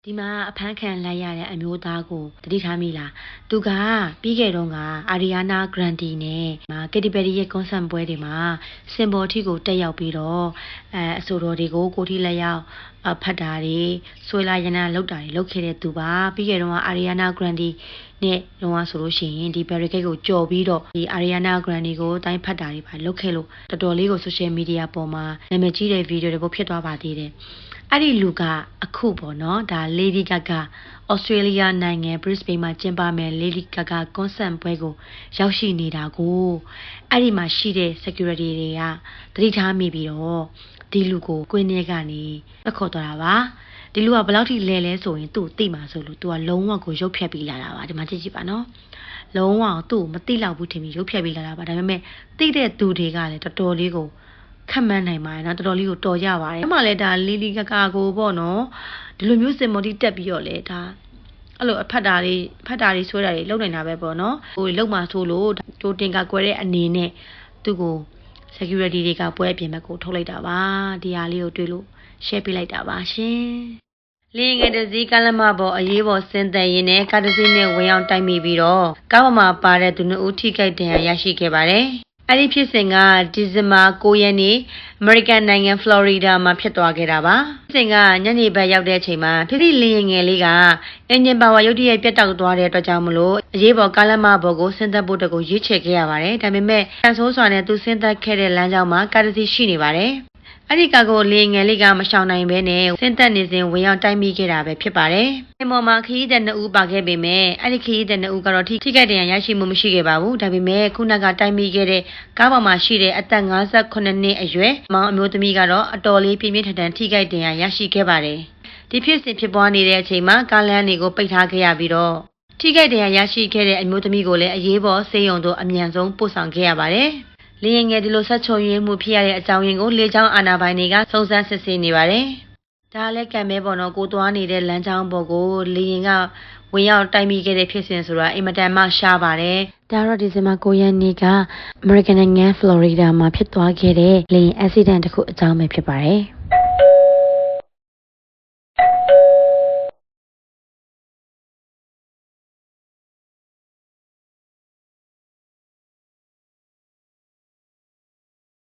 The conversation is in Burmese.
ဒီမှာအဖမ်းခံလိုက်ရတဲ့အမျိုးသားကိုတတိထားမိလားသူကပြီးခဲ့တော့ကအာရီယာနာဂရန်တီနဲ့ကက်တီဘယ်ရီရဲ့ကွန်ဆန်ပွဲတွေမှာစင်ဘော်ထီကိုတက်ရောက်ပြီးတော့အဆိုတော်တွေကိုကိုထီလက်ရောက်ဖတ်တာတွေဆွေလာရနာလောက်တာတွေလုပ်ခဲ့တဲ့သူပါပြီးခဲ့တော့ကအာရီယာနာဂရန်တီနဲ့တော့ဆိုလို့ရှိရင်ဒီ barricade ကိုကြော်ပြီးတော့ဒီ Ariana Grande ကိုတိုင်းဖတ်တာတွေပါလုပ်ခဲ့လို့တော်တော်လေးကို social media ပေါ်မှာနာမည်ကြီးတဲ့ video တွေဖြစ်သွားပါသေးတယ်အဲ့ဒီလူကအခုပေါ့နော်ဒါ Lady Gaga Australia နိုင်ငံ Brisbane မှာကျင်းပမယ် Lady Gaga concert ပွဲကိုရောက်ရှိနေတာကိုအဲ့ဒီမှာရှိတဲ့ security တွေကသတိထားမိပြီးတော့ဒီလူကိုကွင်းထဲကနေခေါ်သွားတာပါဒီလူကဘယ်လောက်ထိလဲလဲဆိုရင်သူ့သိမှာဆိုလို့သူကလုံးဝကိုရုပ်ဖြတ်ပြီးလာတာပါဒီမှာကြည့်ကြည့်ပါနော်လုံးဝသူ့မသိလောက်ဘူးထင်ပြီးရုပ်ဖြတ်ပြီးလာတာပါဒါပေမဲ့သိတဲ့သူတွေကလည်းတော်တော်လေးကိုခက်မှန်းနိုင်ပါတယ်နော်တော်တော်လေးကိုတော်ကြပါတယ်အဲ့မှာလည်းဒါလီလီကာကာကိုပေါ့နော်ဒီလိုမျိုးစင်မော်တီတက်ပြီးတော့လေဒါအဲ့လိုဖတ်တာတွေဆွဲတာတွေလုပ်နေတာပဲပေါ့နော်ဟိုလုံမှာဆိုလို့တိုးတင်ကကွဲတဲ့အနေနဲ့သူ့ကို security တွေကပွဲပြင်ဘက်ကိုထုတ်လိုက်တာပါဒီဟာလေးကိုတွေ့လို့ share ပေးလိုက်တာပါရှင်လင်းငယ်တစည်းကလမပေါ်အရေးပေါ်စင်သက်ရင်းနဲ့ကားတစ်စီးနဲ့ဝင်ရောက်တိုက်မိပြီးတော့ကားပေါ်မှာပါတဲ့သူနှစ်ဦးထိခိုက်ဒဏ်ရာရရှိခဲ့ပါတယ်။အဲ့ဒီဖြစ်စဉ်ကဒီဇင်ဘာ9ရက်နေ့အမေရိကန်နိုင်ငံဖလော်ရီဒါမှာဖြစ်သွားခဲ့တာပါ။ဖြစ်စဉ်ကညနေဘက်ရောက်တဲ့အချိန်မှာဖိဖိလင်းငယ်လေးကအင်ဂျင်ပါဝါရုတ်တရက်ပြတ်တောက်သွားတဲ့အတွက်ကြောင့်မလို့အရေးပေါ်ကားလမပေါ်ကိုဆင်းသက်ဖို့တကူရွေးချယ်ခဲ့ရပါတယ်။ဒါပေမဲ့ဆန်ဆိုးစွာနဲ့သူဆင်းသက်ခဲ့တဲ့လမ်းကြောင်းမှာကားတစ်စီးရှိနေပါတယ်။အဲ့ဒီကာကိုလေငယ်လေးကမရှောင်နိုင်ဘဲနဲ့ဆင်းသက်နေစဉ်ဝင်ရောက်တိုက်မိခဲ့တာပဲဖြစ်ပါတယ်။ဒီပေါ်မှာခရီးသည်2ဦးပါခဲ့ပေမဲ့အဲ့ဒီခရီးသည်2ဦးကတော့ထိခိုက်ဒဏ်ရာရရှိမှုမရှိခဲ့ပါဘူး။ဒါပေမဲ့ခုနကတိုက်မိခဲ့တဲ့ကားပေါ်မှာရှိတဲ့အသက်58နှစ်အရွယ်မောင်အမျိုးသမီးကတော့အတော်လေးပြင်းပြင်းထန်ထန်ထိခိုက်ဒဏ်ရာရရှိခဲ့ပါတယ်။ဒီဖြစ်စဉ်ဖြစ်ပွားနေတဲ့အချိန်မှာကားလမ်းတွေကိုပိတ်ထားခဲ့ရပြီးတော့ထိခိုက်ဒဏ်ရာရရှိခဲ့တဲ့အမျိုးသမီးကိုလည်းအရေးပေါ်ဆေးရုံသို့အမြန်ဆုံးပို့ဆောင်ခဲ့ရပါတယ်။လေရင်ငယ်ဒီလိုဆက်ချုံရွေးမှုဖြစ်ရတဲ့အကြောင်းရင်းကိုလေချောင်းအာဏာပိုင်တွေကစုံစမ်းစစ်ဆေးနေပါတယ်။ဒါလည်းကံမဲပေါ်တော့ကိုသွားနေတဲ့လမ်းကြောင်းပေါ်ကိုလေရင်ကဝင်ရောက်တိုက်မိခဲ့တဲ့ဖြစ်စဉ်ဆိုတာအင်မတန်မှရှားပါတယ်။ဒါတော့ဒီဇင်ဘာ9ရက်နေ့ကအမေရိကန်နိုင်ငံဖလော်ရီဒါမှာဖြစ်သွားခဲ့တဲ့လေရင် accident တစ်ခုအကြောင်းပဲဖြစ်ပါတယ်။